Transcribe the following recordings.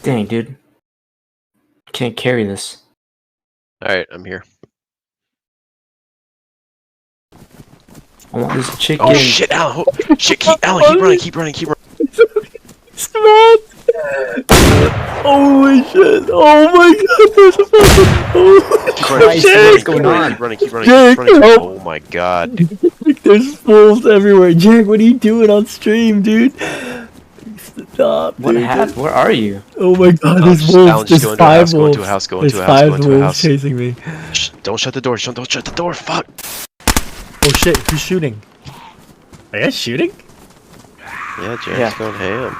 Dang, dude. I can't carry this. Alright, I'm here. I want this chicken. Oh shit, Alan! Shit, Alan, keep running. Smash! Holy shit! Oh my god, there's a fucking... Christ, what's going on? Keep running. Jake, help. Oh my god. There's wolves everywhere. Jack, what are you doing on stream, dude? Stop, dude. What happened? Where are you? Oh my god, there's wolves. Alan, There's five wolves. Go into a house, There's five wolves chasing me. Shh, don't shut the door, don't shut the door, fuck! Oh shit, who's shooting? Are you guys shooting? Yeah, Jack's going ham.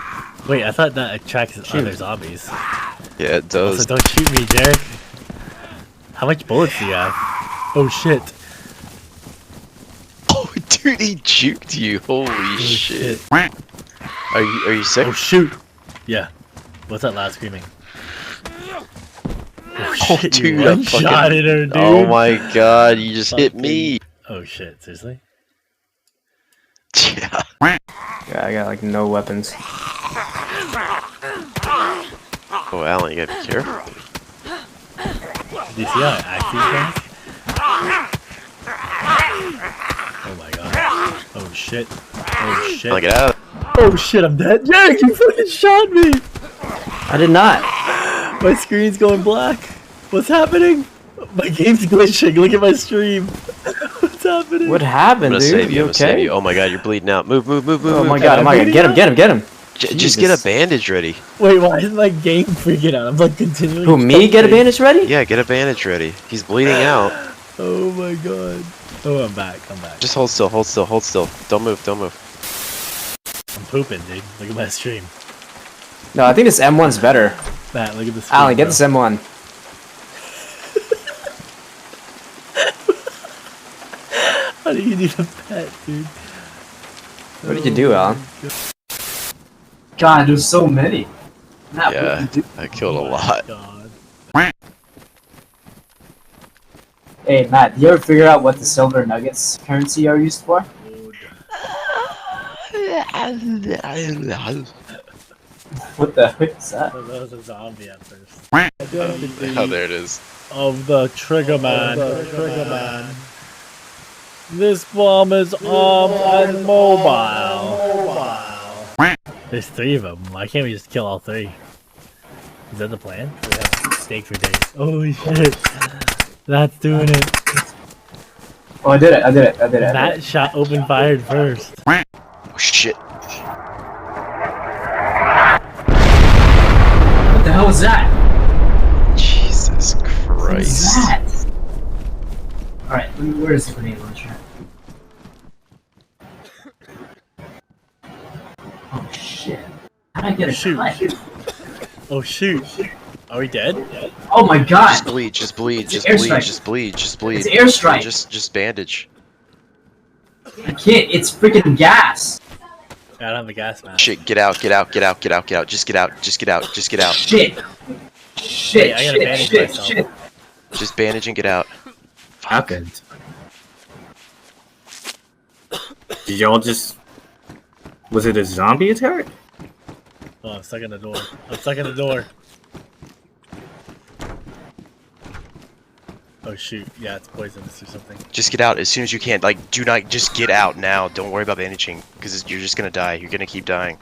Wait, I thought that attracts other zombies. Yeah, it does. Also, don't shoot me, Jarek. How much bullets do you have? Oh shit. Oh, dude, he juked you. Holy shit. Are you sick? Oh shoot. Yeah. What's that loud screaming? Oh shit, dude, you one-shotted her, dude. Oh my god, you just hit me. Oh shit, seriously? Yeah. Yeah, I got like no weapons. Oh, Alan, you gotta be careful. Do you see how I act these guys? Oh my god. Oh shit. Oh shit. Alan, get out. Oh shit, I'm dead. Jack, you fucking shot me! I did not. My screen's going black. What's happening? My game's glitching. Look at my stream. What's happening? What happened, dude? Save you, You okay? Oh my god, you're bleeding out. Move. Oh my god, get him. Just get a bandage ready. Wait, why is my game freaking out? I'm like continuing. Who, me? Get a bandage ready? Yeah, get a bandage ready. He's bleeding out. Oh my god. Oh, I'm back. Just hold still. Don't move. I'm pooping, dude. Look at my stream. No, I think this M1's better. Matt, look at this. Alan, get this M1. How do you need a pet, dude? What did you do, Alan? God, there's so many. Matt, yeah, I killed a lot. God. Hey, Matt, do you ever figure out what the silver nuggets currency are used for? What the heck is that? That was a zombie at first. Oh, there it is. Of the trigger man. This bomb is armed and mobile. There's 3 of them. Why can't we just kill all 3? Is that the plan? We have steak for days. Holy shit. That's doing it. Oh, I did it. That shot open fired first. Oh shit. What the hell was that? Jesus Christ. What is that? Alright, where is the grenade launcher? Oh shit. How did I get a cut? Oh shoot. Are we dead? Oh my god! Just bleed. It's airstrike. Just bandage. I can't, it's freaking gas! I don't have the gas mask. Shit, get out. Just get out. Shit! Hey, I gotta bandage myself. Shit! Just bandage and get out. Happened. Did y'all just... Was it a zombie attack? Oh, I'm stuck in the door. Oh shoot, yeah, it's poisonous or something. Just get out as soon as you can. Like, do not, just get out now. Don't worry about bandaging, because you're just gonna die. You're gonna keep dying.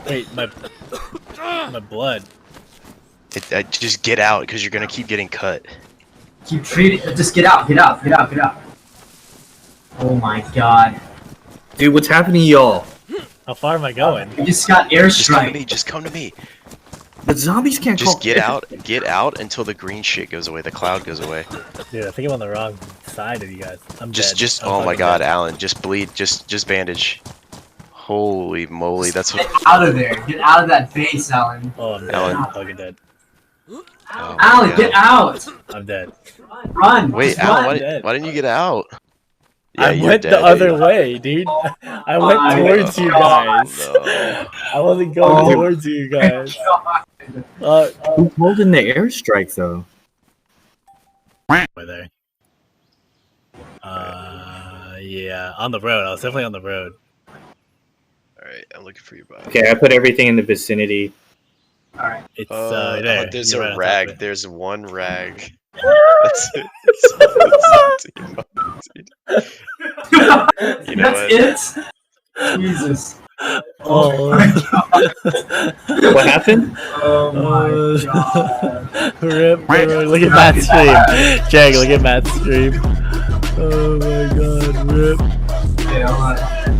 Wait, my blood. Just get out, because you're gonna keep getting cut. Keep treating, just get out. Oh my god. Dude, what's happening to y'all? How far am I going? We just got airstrike. Just come to me. The zombies can't just get out until the green shit goes away, the cloud goes away. Dude, I think I'm on the wrong side of you guys. I'm dead. Oh my god, Alan, just bleed, just bandage. Holy moly, that's what. Get out of there. Get out of that base, Alan. Oh, I'm dead. I'm fucking dead. Oh, Alan, get out! I'm dead. Run! Wait, Alan, why didn't you get out? Yeah, I went the other way, dude. I went towards you guys. No. I wasn't going towards you guys. Who's holding the airstrike though? Were they? Yeah, on the road. I was definitely on the road. Alright, I'm looking for your body. Okay, I put everything in the vicinity. Alright. It's Oh, there's you're a right on top of rag. it. There's one rag. That's it. That's all it's You know That's it? Jesus. Oh. What happened? Oh my god. Rip, look at Matt's stream. Jag, look at Matt's stream. Oh my god, rip. Okay, hold on.